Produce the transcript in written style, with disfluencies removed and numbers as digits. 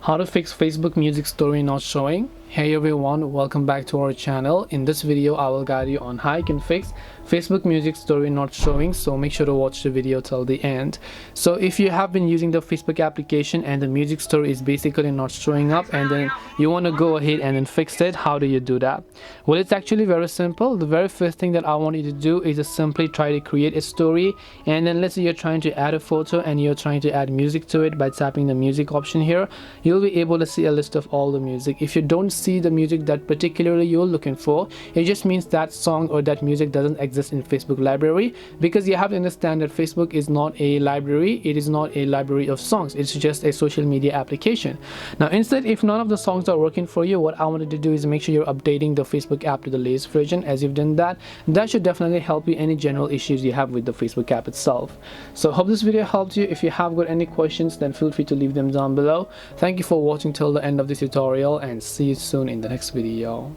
How to fix Facebook music story not showing. Hey everyone, welcome back to our channel. In this video I will guide you on how you can fix Facebook music story not showing, so make sure to watch the video till the end. So if you have been using the Facebook application and the music story is basically not showing up and then you want to go ahead and then fix it, how do you do that? Well, it's actually very simple. The very first thing that I want you to do is just simply try to create a story, and then let's say you're trying to add a photo and you're trying to add music to it. By tapping the music option here, you'll be able to see a list of all the music. If you don't see the music that particularly you're looking for, it just means that song or that music doesn't exist in Facebook library, because you have to understand that Facebook is not a library. It is not a library of songs. It's just a social media application. Now instead, if none of the songs are working for you, what I wanted to do is make sure you're updating the Facebook app to the latest version. As you've done that, that should definitely help you any general issues you have with the Facebook app itself. So hope this video helped you. If you have got any questions, then feel free to leave them down below. Thank you for watching till the end of this tutorial, and see you soon in the next video.